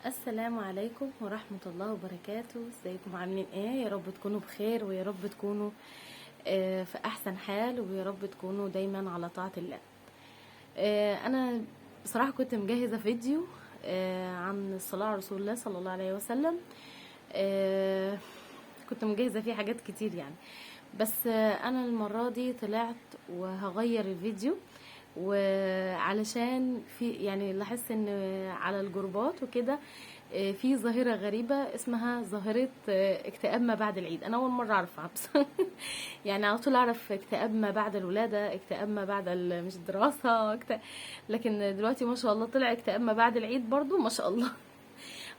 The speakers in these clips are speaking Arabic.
السلام عليكم ورحمة الله وبركاته. ازيكم عاملين ايه؟ يا رب تكونوا بخير، ويا رب تكونوا في احسن حال، ويا رب تكونوا دايما على طاعة الله. انا بصراحة كنت مجهزة فيديو عن الصلاة على رسول الله صلى الله عليه وسلم. كنت مجهزة فيه حاجات كتير يعني، بس انا المرة دي طلعت وهغير الفيديو، وعلشان في يعني لاحظت ان على الجروبات وكده في ظاهرة غريبة اسمها ظاهرة اكتئاب ما بعد العيد. انا اول مرة اعرفها بس يعني على طول اعرف اكتئاب ما بعد الولادة، اكتئاب ما بعد مش الدراسة لكن دلوقتي ما شاء الله طلع اكتئاب ما بعد العيد برضو ما شاء الله.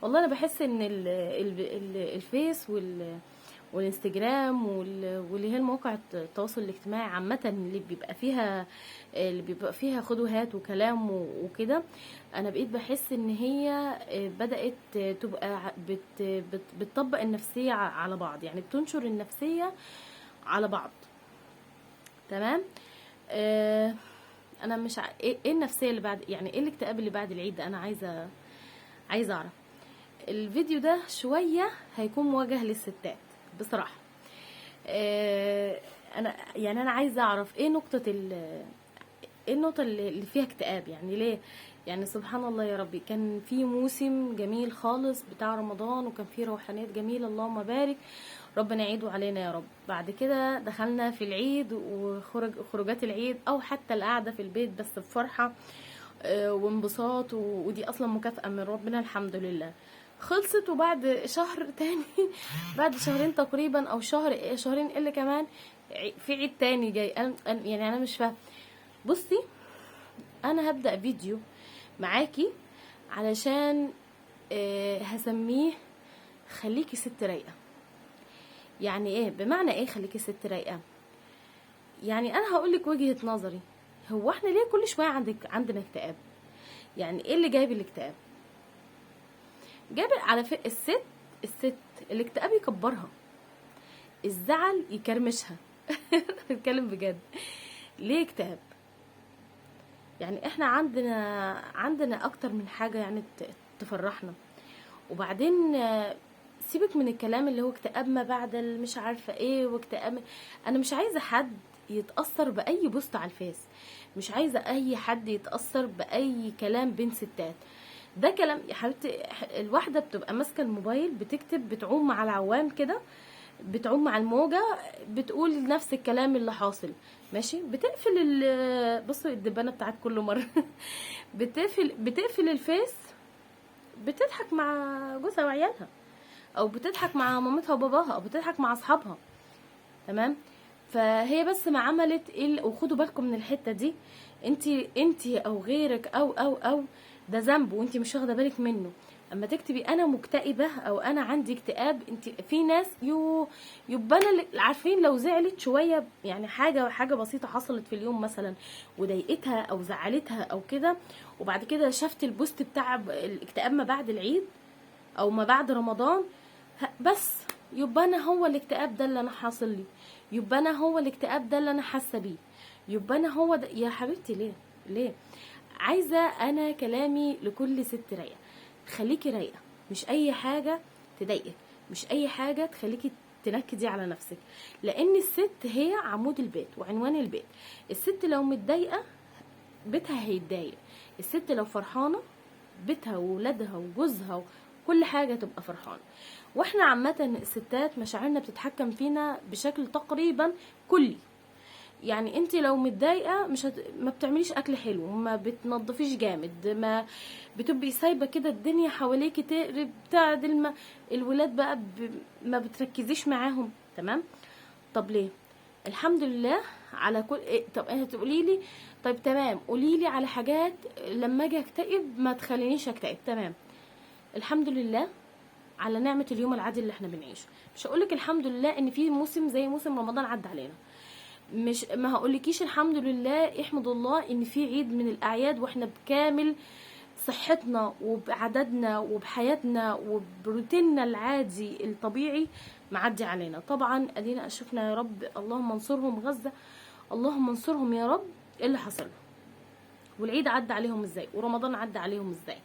والله انا بحس ان الفيس والانستجرام واللي هي المواقع التواصل الاجتماعي عامة اللي بيبقى فيها خد وهات وكلام وكده، انا بقيت بحس ان هي بدأت تبقى بتطبق النفسية على بعض، يعني بتنشر النفسية على بعض. تمام. انا مش ايه النفسية اللي بعد، يعني ايه الاكتئاب اللي بعد العيد ده؟ انا عايزة اعرف. الفيديو ده شوية هيكون موجه للستات بصراحة. انا عايزة اعرف ايه النقطة اللي فيها اكتئاب، يعني ليه؟ يعني سبحان الله يا ربي، كان في موسم جميل خالص بتاع رمضان، وكان في روحانيات جميلة، اللهم بارك، ربنا يعيده علينا يا رب. بعد كده دخلنا في العيد وخروجات العيد، او حتى القعدة في البيت بس بفرحة وانبساط، ودي اصلا مكافأة من ربنا الحمد لله. خلصت، وبعد شهر تاني بعد شهرين تقريبا، او شهرين الا كمان، في عيد تاني جاي. يعني انا مش فاهم. بصي، انا هبدأ فيديو معاكي علشان هسميه خليكي ست رايقة. يعني ايه؟ بمعنى ايه خليكي ست رايقة؟ يعني انا هقولك وجهة نظري. هو احنا ليه كل شوية عندنا اكتئاب؟ يعني ايه اللي جايب الاكتئاب؟ جايب على الست الاكتئاب يكبرها، الزعل يكرمشها. بتكلم بجد. ليه اكتئاب؟ يعني احنا عندنا اكتر من حاجة يعني تفرحنا. وبعدين سيبك من الكلام اللي هو اكتئاب ما بعد مش عارفة ايه واكتئاب. انا مش عايزة حد يتأثر بأي بوست على الفيس، مش عايزة اي حد يتأثر بأي كلام بين ستات. ده كلام يا حبيبتي، الواحدة بتبقى ماسكة الموبايل بتكتب، بتعوم مع العوام كده، بتعوم مع الموجة، بتقول نفس الكلام اللي حاصل. ماشي، بتقفل بصوا الدبانة بتاعت كل مرة. بتقفل الفيس، بتضحك مع جوزها وعيالها، او بتضحك مع مامتها وباباها، او بتضحك مع اصحابها. تمام. فهي بس ما عملت وخدوا بالكم من الحتة دي. انتي او غيرك او ده ذنب وانتي مش واخده بالك منه. اما تكتبي انا مكتئبه او انا عندي اكتئاب، انتي في ناس يبقى انا عارفين لو زعلت شويه، يعني حاجه بسيطه حصلت في اليوم مثلا وضايقتها او زعلتها او كده، وبعد كده شفت البوست بتاع الاكتئاب ما بعد العيد او ما بعد رمضان، بس يبقى انا هو الاكتئاب ده اللي انا حاصل لي، يبقى انا هو الاكتئاب ده اللي انا حاسه بيه، يبقى انا هو ده. يا حبيبتي ليه؟ عايزه انا كلامي لكل ست رايقه. خليكي رايقه، مش اي حاجه تضايقك، مش اي حاجه تخليكي تنكدي على نفسك، لان الست هي عمود البيت وعنوان البيت. الست لو متضايقه بيتها هيتضايق، الست لو فرحانه بيتها وولادها وجوزها كل حاجة تبقى فرحانة. واحنا عامة الستات مشاعرنا بتتحكم فينا بشكل تقريبا كلي. يعني انت لو متضايقه ما بتعمليش اكل حلو، ما بتنظفيش جامد، ما بتبقي سايبه كده الدنيا حواليكي تقرب تعدل، الولاد بقى ما بتركزيش معاهم. تمام. طب ليه؟ الحمد لله على كل طب انت تقولي لي، طيب تمام، قولي لي على حاجات لما اجي اكتئب ما تخلينيش اكتئب. تمام. الحمد لله على نعمة اليوم العادي اللي احنا بنعيشه. مش هقولك الحمد لله ان في موسم زي موسم رمضان عدى علينا، مش ما هقولكيش الحمد لله احمد الله ان في عيد من الاعياد واحنا بكامل صحتنا وبعددنا وبحياتنا وبروتيننا العادي الطبيعي معدي علينا. طبعا ادينا شفنا يا رب، اللهم انصرهم غزة، اللهم انصرهم يا رب. ايه اللي حصل والعيد عدى عليهم ازاي ورمضان عدى عليهم ازاي؟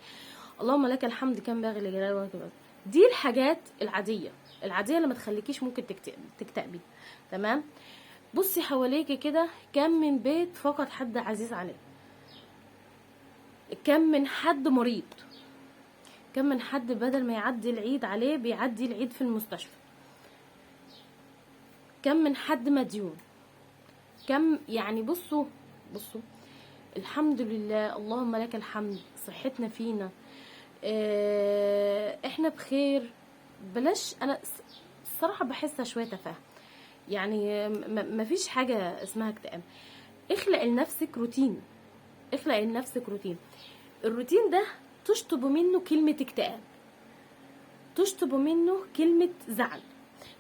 اللهم لك الحمد كان باغي لجلال وجهك. دي الحاجات العاديه اللي ما تخليكيش ممكن تكتئبي. تمام. بصي حواليكي كده، كم من بيت فقد حد عزيز عليه، كم من حد مريض، كم من حد بدل ما يعدي العيد عليه بيعدي العيد في المستشفى، كم من حد مديون، كم يعني. بصوا الحمد لله، اللهم لك الحمد، صحتنا فينا، احنا بخير. بلاش، انا الصراحه بحسها شويه تفاهه يعني. مفيش حاجه اسمها اكتئاب. اخلق لنفسك روتين، اخلق لنفسك روتين. الروتين ده تشطب منه كلمه اكتئاب، تشطب منه كلمه زعل.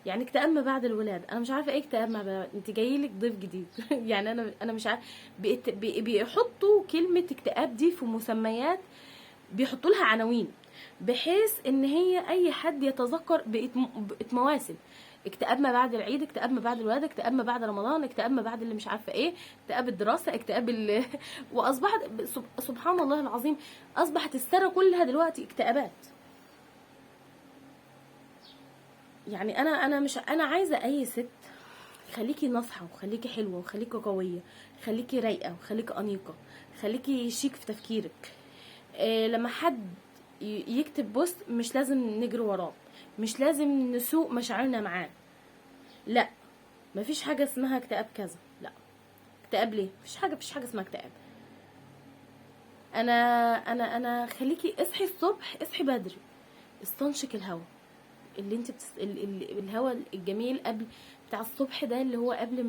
يعني اكتئاب ما بعد الولاده، انا مش عارفه ايه اكتئاب ما بعد، انت جاي لك ضيف جديد يعني انا مش عارفه. بيحطوا كلمه اكتئاب دي في مسميات، بيحطوا لها عناوين بحيث ان هي اي حد يتذكر. بقت مواسم: اكتئاب ما بعد العيد، اكتئاب ما بعد الولاده، اكتئاب ما بعد رمضان، اكتئاب ما بعد اللي مش عارفه ايه، اكتئاب الدراسه، واصبحت سبحان الله العظيم، اصبحت السنه كلها دلوقتي اكتئابات. يعني انا عايزه اي ست، خليكي ناصحه وخليكي حلوه وخليكي قويه، خليكي رايقه وخليكي انيقه، خليكي شيك في تفكيرك. لما حد يكتب بوست مش لازم نجري وراه، مش لازم نسوق مشاعرنا معاه. لا، مفيش حاجه اسمها اكتئاب كذا، لا. اكتئاب ليه؟ مفيش حاجه اسمها اكتئاب. انا خليكي اصحي الصبح، اصحي بدري، استنشق الهواء اللي انت الهواء الجميل قبل بتاع الصبح ده، اللي هو قبل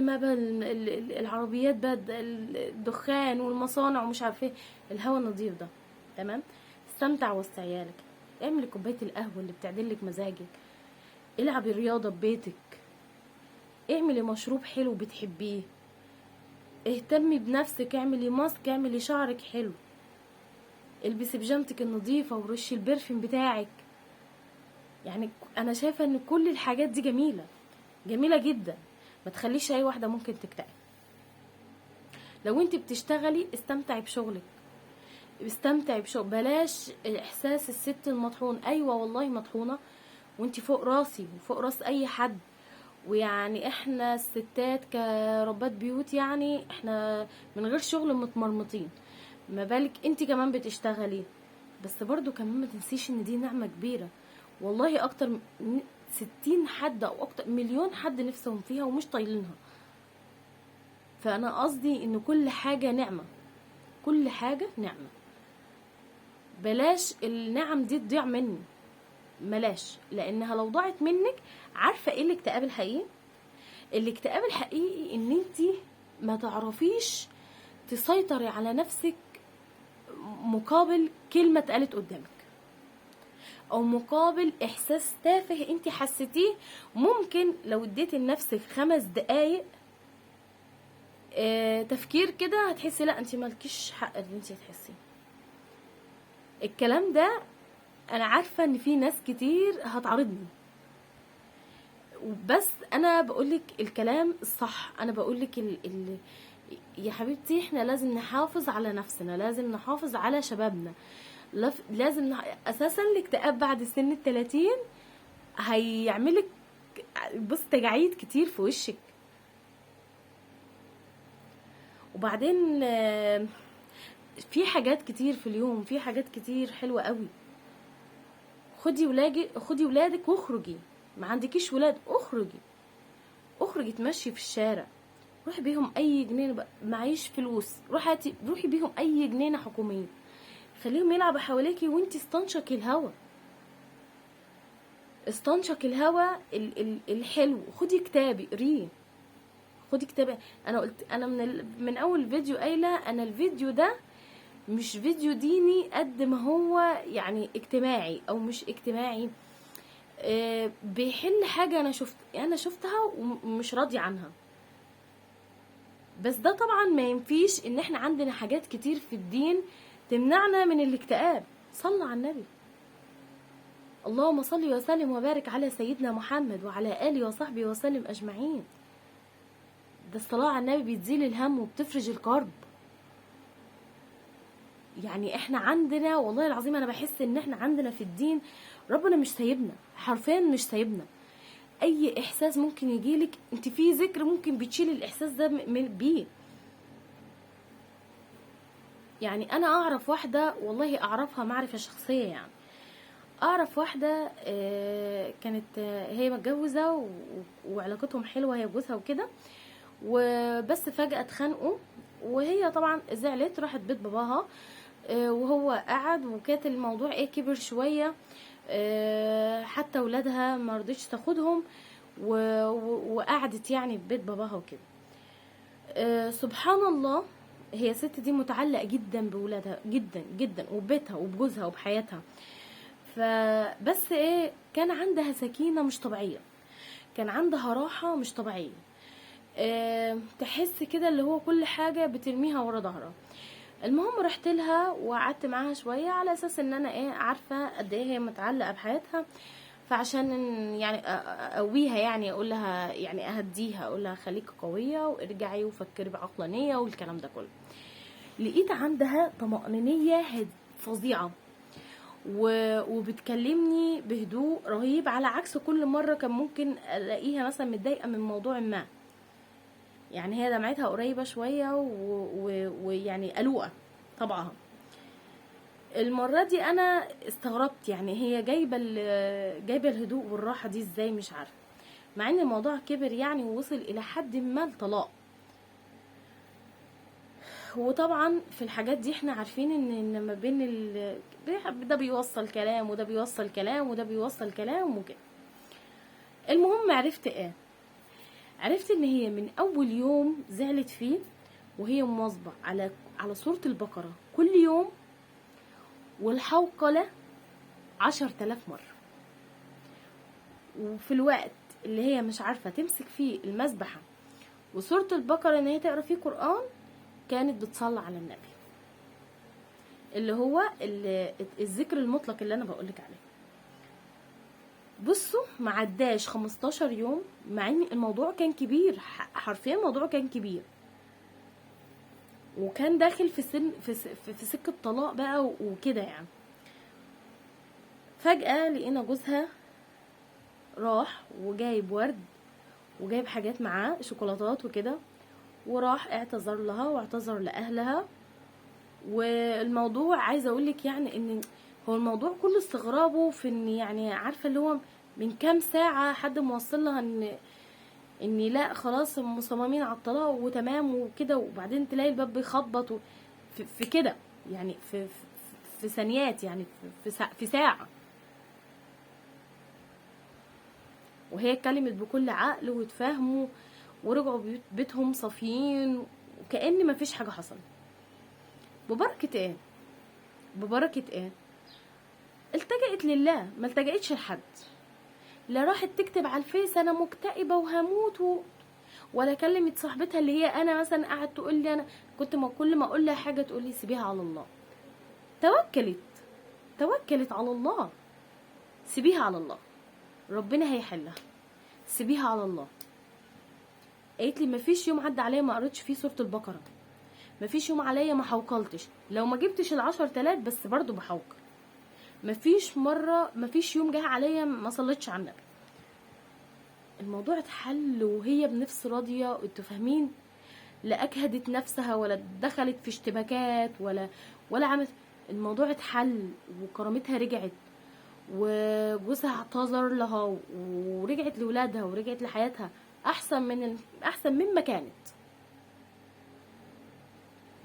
ما بقى العربيات بقى الدخان والمصانع ومش عارفه ايه، الهواء النظيف ده. تمام. استمتع وسط عيالك، اعملي كوبايه القهوه اللي بتعدلك مزاجك، العبي رياضه ببيتك، اعملي مشروب حلو بتحبيه، اهتمي بنفسك، اعملي ماسك، اعملي شعرك حلو، البسي بيجامتك النظيفه ورشي البرفيوم بتاعك. يعني انا شايفه ان كل الحاجات دي جميله، جميله جدا. ما تخليش اي واحده ممكن تكتئب. لو انت بتشتغلي استمتعي بشغلك، استمتعي بشغل. بلاش احساس الست المطحون. ايوه والله مطحونه، وانت فوق راسي وفوق راس اي حد. ويعني احنا الستات كربات بيوت، يعني احنا من غير شغل متمرمطين، ما بالك انت كمان بتشتغلي. بس برضو كمان ما تنسيش ان دي نعمه كبيره. والله اكتر من 60 حد او اكتر مليون حد نفسهم فيها ومش طايلينها. فانا قصدي ان كل حاجه نعمه، كل حاجه نعمه. بلاش النعم دي تضيع مني، ملاش. لانها لو ضاعت منك، عارفه ايه الاكتئاب الحقيقي؟ الاكتئاب الحقيقي ان انت ما تعرفيش تسيطري على نفسك مقابل كلمه اتقالت قدامك، او مقابل احساس تافه انت حسيتيه. ممكن لو اديتي لنفسك 5 دقايق تفكير كده، هتحسي لا انت مالكيش حق ان انت تحسي الكلام ده. انا عارفه ان في ناس كتير هتعارضني، بس انا بقولك الكلام الصح. انا بقولك يا حبيبتي احنا لازم نحافظ على نفسنا، لازم نحافظ على شبابنا. لازم اساسا الاكتئاب بعد سن 30 هيعملك بص تجاعيد كتير في وشك. وبعدين في حاجات كتير في اليوم، في حاجات كتير حلوة قوي. خدي ولادك واخرجي. ما عندكيش ولاد، اخرجي تمشي في الشارع، روحي بيهم اي جنينه. معيش فلوس، روحي بيهم اي جنينه حكوميه، خليهم يلعبوا حواليكي وانتي استنشقي الهوا، استنشقي الهوا الحلو. خدي كتابي قريه، خدي كتابي. انا قلت انا من اول فيديو قايله انا الفيديو ده مش فيديو ديني قد ما هو يعني اجتماعي او مش اجتماعي. بيحل حاجه انا شفتها ومش راضيه عنها. بس ده طبعا ما ينفيش ان احنا عندنا حاجات كتير في الدين تمنعنا من الاكتئاب. صلى على النبي، اللهم صل وسلم وبارك على سيدنا محمد وعلى آله وصحبه وسلم أجمعين. ده الصلاة على النبي بتزيل الهم وبتفرج الكرب. يعني احنا عندنا والله العظيم انا بحس ان احنا عندنا في الدين ربنا مش سايبنا، حرفيا مش سايبنا. اي احساس ممكن يجيلك انت في ذكر ممكن بتشيل الاحساس ده بيه. يعني انا اعرف واحده، والله اعرفها معرفه شخصيه، يعني اعرف واحده كانت هي متجوزه وعلاقتهم حلوه هي وجوزها وكده، وبس فجاه اتخانقوا، وهي طبعا زعلت راحت بيت باباها، وهو قعد، وكانت الموضوع كبر شويه، حتى ولادها ما رضيتش تاخدهم، وقعدت يعني في بيت باباها وكده. سبحان الله، هي الست دي متعلقة جدا بولادها جدا جدا، وببيتها وبجوزها وبحياتها. فبس كان عندها سكينة مش طبيعية، كان عندها راحة مش طبيعية، تحس كده اللي هو كل حاجة بترميها ورا ظهرها. المهم رحت لها وقعدت معاها شوية على اساس ان انا عارفة قد ايه هي متعلقة بحياتها، فعشان يعني اقويها، يعني اقول لها، يعني اهديها، اقول لها خليكي قويه وارجعي وفكري بعقلانيه والكلام ده كله. لقيت عندها طمأنينيه فظيعه، وبتكلمني بهدوء رهيب، على عكس كل مره كان ممكن الاقيها مثلا متضايقه من موضوع ما. يعني هي دمعتها قريبه شويه ويعني قلوقه طبعها. المرة دي انا استغربت، يعني هي جايبة الهدوء والراحة دي ازاي، مش عارفة، مع ان الموضوع كبر يعني ووصل الى حد ما الطلاق. وطبعا في الحاجات دي احنا عارفين ان ما بين ده بيوصل كلام وده بيوصل كلام وده بيوصل كلام وكده. المهم عرفت ان هي من اول يوم زعلت فيه وهي مواظبة على سورة البقرة كل يوم، والحوقلة 10,000 مرة. وفي الوقت اللي هي مش عارفة تمسك فيه المسبحة وسورة البقرة ان هي تقرأ فيه قرآن، كانت بتصلي على النبي، اللي هو الذكر المطلق اللي انا بقولك عليه. بصوا معداش 15 يوم، مع ان الموضوع كان كبير، حرفيا الموضوع كان كبير، وكان داخل في سكة طلاق بقى وكده يعني. فجأة لقينا جوزها راح وجايب ورد وجايب حاجات معاه شوكولاتات وكده، وراح اعتذر لها واعتذر لأهلها. والموضوع عايزة اقولك يعني ان هو الموضوع كله استغرابه في ان، يعني عارفة اللي هو من كام ساعة حد موصل لها ان لا خلاص مصممين على الطلاق وتمام وكده، وبعدين تلاقي الباب بيخبط في كده، يعني في ثانيات، يعني في ساعة. وهي اتكلمت بكل عقل وتفاهموا ورجعوا بيتهم صافيين وكأن مفيش حاجة حصلت. ببركة ايه التجأت لله، ما التجأتش لحد. لا راحت تكتب على الفيس انا مكتئبة وهموت ولا كلمت صاحبتها اللي هي انا مثلا قعدت تقول لي، انا كنت كل ما اقول لها حاجة تقول لي سيبيها على الله. توكلت على الله، سيبيها على الله، ربنا هيحلها، سيبيها على الله. قالت لي مفيش يوم عدى عليا ما قريتش فيه سورة البقرة، مفيش يوم عليا ما حوقلتش، لو ما جبتش ال10,000 بس برضو بحوقل. مفيش يوم جه عليا ما صليتش على النبي. الموضوع اتحل وهي بنفس راضية، انتوا فاهمين؟ لا اجهدت نفسها ولا دخلت في اشتباكات ولا عملت. الموضوع اتحل وكرامتها رجعت، وجوزها اعتذر لها ورجعت لولادها ورجعت لحياتها احسن مما كانت.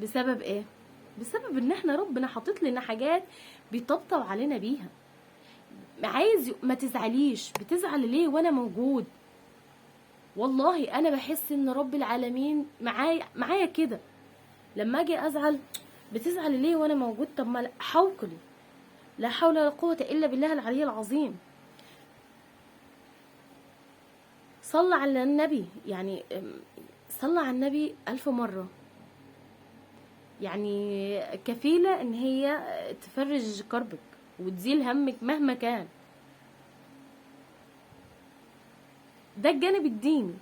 بسبب ايه؟ بسبب ان احنا ربنا حاطط لنا حاجات بيطبطب علينا بيها. عايز ما تزعليش، بتزعل ليه وانا موجود؟ والله انا بحس ان رب العالمين معايا كده. لما اجي ازعل بتزعل ليه وانا موجود؟ طب ما حوقلي، لا حول ولا قوة الا بالله العلي العظيم. صلى على النبي، يعني صلى على النبي 1000 مرة، يعني كفيلة ان هي تفرج كربك وتزيل همك مهما كان. ده الجانب الديني.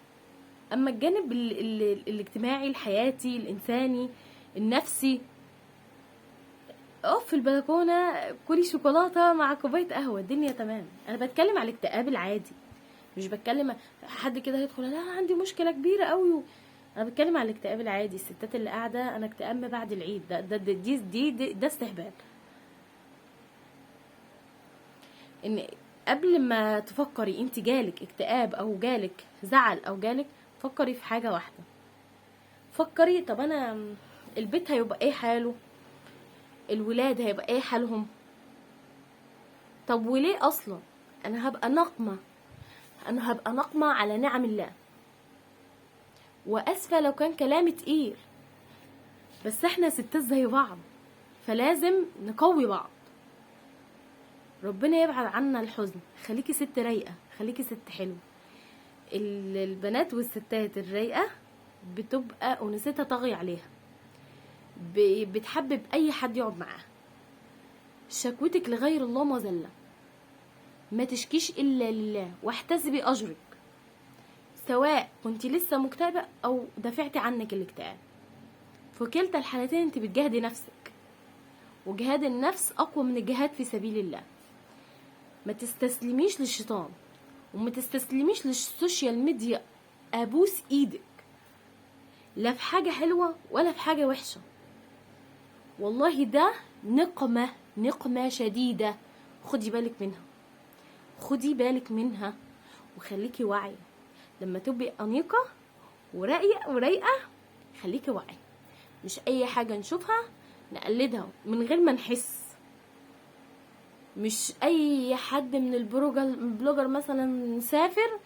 اما الجانب الاجتماعي الحياتي الانساني النفسي، اقف في البلكونه، كلي شوكولاته مع كوبايه قهوه، الدنيا تمام. انا بتكلم على الاكتئاب العادي، مش بتكلم حد كده هيدخل لا عندي مشكله كبيره قوي. انا بتكلم على الاكتئاب العادي، الستات اللي قاعده انا اكتئاب ما بعد العيد، ده استهبال. ان قبل ما تفكري انت جالك اكتئاب او جالك زعل او جالك، فكري في حاجه واحده. فكري طب انا البيت هيبقى ايه حاله، الولاد هيبقى ايه حالهم، طب وليه اصلا انا هبقى نقمه على نعم الله. واسفه لو كان كلامي تقيل، بس احنا ستات زي بعض، فلازم نقوي بعض. ربنا يبعد عنا الحزن. خليكي ست رايقه، خليكي ست حلوه. البنات والستات الرايقه بتبقى انوثتها طاغيه عليها، بتحبب اي حد يقعد معاها. شكوتك لغير الله مذله، ما تشكيش الا لله، واحتسبي اجرك، سواء كنت لسه مكتئبه او دفعتي عنك الاكتئاب. في كلتا الحالتين انت بتجاهدي نفسك، وجهاد النفس اقوى من الجهاد في سبيل الله. ما تستسلميش للشيطان، وما تستسلميش للسوشيال ميديا. ابوس ايدك، لا في حاجه حلوه ولا في حاجه وحشه، والله ده نقمه شديده. خدي بالك منها، وخليكي واعيه. لما تبقي انيقه ورايقه خليكي واعيه، مش اي حاجه نشوفها نقلدها من غير ما نحس. مش اي حد من البلوجر مثلا سافر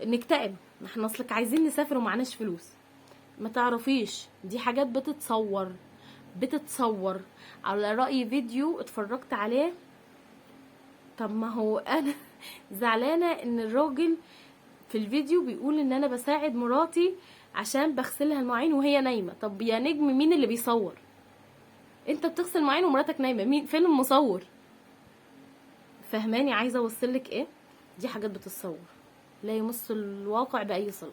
نكتئب، احنا اصلك عايزين نسافر ومعناش فلوس. ما تعرفيش دي حاجات بتتصور على رأي فيديو اتفرجت عليه. طب ما هو انا زعلانه ان الراجل في الفيديو بيقول ان انا بساعد مراتي عشان بغسلها المواعين وهي نايمه. طب يا نجم مين اللي بيصور؟ انت بتغسل مواعين ومراتك نايمه، مين فين المصور؟ فهماني عايزه اوصلك ايه؟ دي حاجات بتتصور لا يمس الواقع باي صله.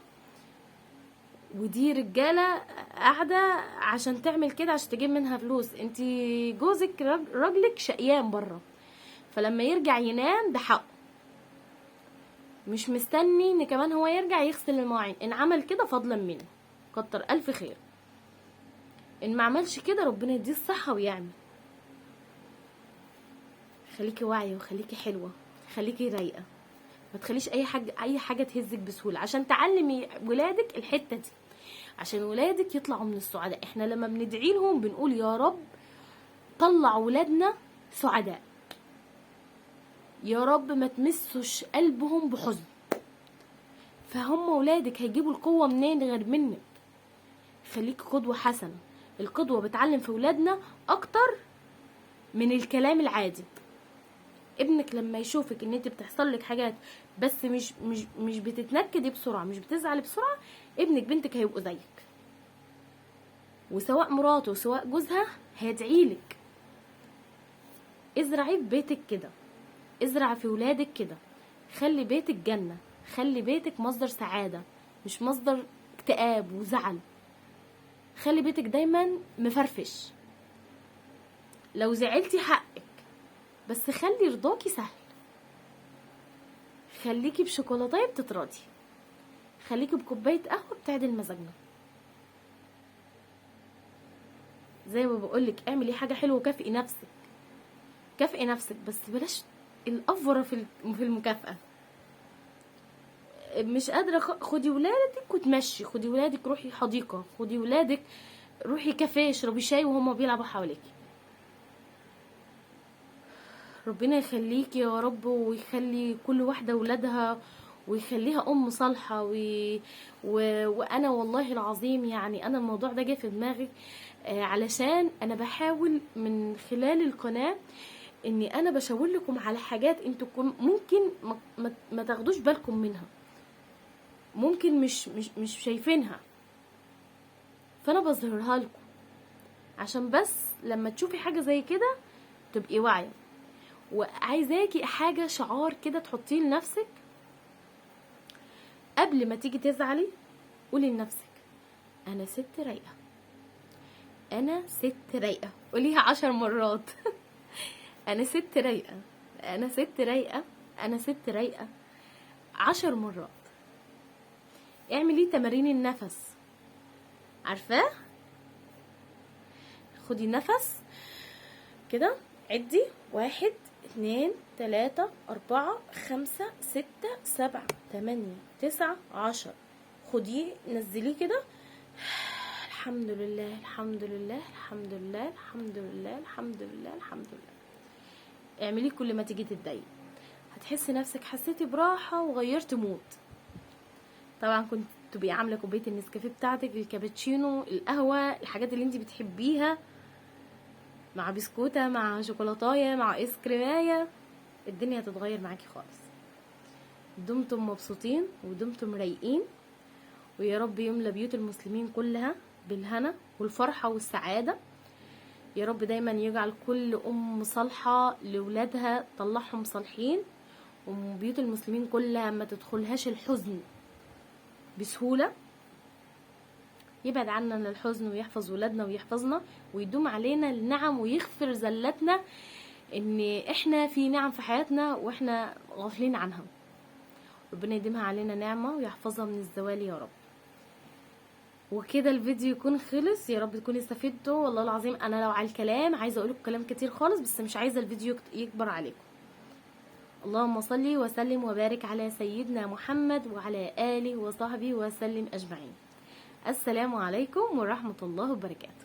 ودي رجاله قاعده عشان تعمل كده عشان تجيب منها فلوس. انتي جوزك راجلك شقيان بره، فلما يرجع ينام ده حقه، مش مستني ان كمان هو يرجع يغسل المواعين. ان عمل كده فضلا منه كتر الف خير، ان ما عملش كده ربنا يديه الصحه ويعمل. خليكي واعيه وخليكي حلوه، خليكي رايقه، ما تخليش اي حاجه تهزك بسهوله، عشان تعلمي ولادك الحته دي، عشان ولادك يطلعوا من السعداء. احنا لما بندعي لهم بنقول يا رب طلع ولادنا سعداء، يا رب ما تمسش قلبهم بحزن. فهم ولادك هيجيبوا القوه منين غير منك؟ خليكي قدوه حسنه. القدوه بتعلم في ولادنا اكتر من الكلام العادي. ابنك لما يشوفك ان انت بتحصل لك حاجات بس مش بتتنكدي بسرعه، مش بتزعلي بسرعه، بنتك هيبقوا زيك. وسواء مراته وسواء جوزها هيدعيلك. ازرعي في بيتك كده، ازرع في ولادك كده، خلي بيتك جنه، خلي بيتك مصدر سعاده مش مصدر اكتئاب وزعل. خلي بيتك دايما مفرفش. لو زعلتي حقك، بس خلي رضاكي سهل. خليكي بشوكولاتايه بتتراضي، خليكي بكوبايه قهوه بتعدل مزاجنا. زي ما بقولك اعملي حاجه حلوه وكافئي نفسك، بس بلاش الافوره في المكافاه. مش قادره خدي ولادك وتمشي، خدي ولادك روحي حديقه، خدي ولادك روحي كافيه اشربي شاي وهما بيلعبوا حواليكي. ربنا يخليكي يا رب، ويخلي كل واحده ولادها، ويخليها ام صالحه وانا والله العظيم يعني انا الموضوع ده جه في دماغي علشان انا بحاول من خلال القناه اني انا بشاور لكم على حاجات انتوا ممكن ما تاخدوش بالكم منها، ممكن مش شايفينها، فانا بظهرها لكم عشان بس لما تشوفي حاجه زي كده تبقي واعيه. وعايزاكي حاجه شعار كده تحطيه لنفسك قبل ما تيجي تزعلي. قولي لنفسك انا ست رايقه، قوليها 10 مرات. انا ست رايقه، انا ست رايقه، انا ست رايقه. 10 مرات. اعملي تمارين النفس، عارفاه؟ خدي نفس كده، عدي 1 2 3 4 5 6 7 8 9 10. خديه نزليه كده. الحمد لله الحمد لله الحمد لله الحمد لله الحمد لله الحمد لله. اعمليه كل ما تيجي تتضايقي، هتحسي نفسك حسيتي براحه وغيرت مود. طبعا كنت تبقي عامله كوبايه النسكافيه بتاعتك، الكابتشينو، القهوه، الحاجات اللي انت بتحبيها، مع بسكوته، مع شوكولاتايه، مع ايس كريمايه، الدنيا هتتغير معاكي خالص. دمتم مبسوطين ودمتم رايقين، ويا رب يملى بيوت المسلمين كلها بالهنا والفرحه والسعاده. يا رب دايما يجعل كل ام صالحه لولادها طلعهم صالحين، وبيوت المسلمين كلها ما تدخلهاش الحزن بسهوله. يبعد عنا الحزن ويحفظ ولادنا ويحفظنا ويدوم علينا النعم ويغفر زلاتنا، ان احنا في نعم في حياتنا واحنا غافلين عنها. ربنا يديمها علينا نعمة ويحفظها من الزوال يا رب. وكده الفيديو يكون خلص، يا رب تكونوا استفدتوا. والله العظيم انا لو على الكلام عايزه اقولكم كلام كتير خالص، بس مش عايزه الفيديو يكبر عليكم. اللهم صل وسلم وبارك على سيدنا محمد وعلى آله وصحبه وسلم أجمعين. السلام عليكم ورحمة الله وبركاته.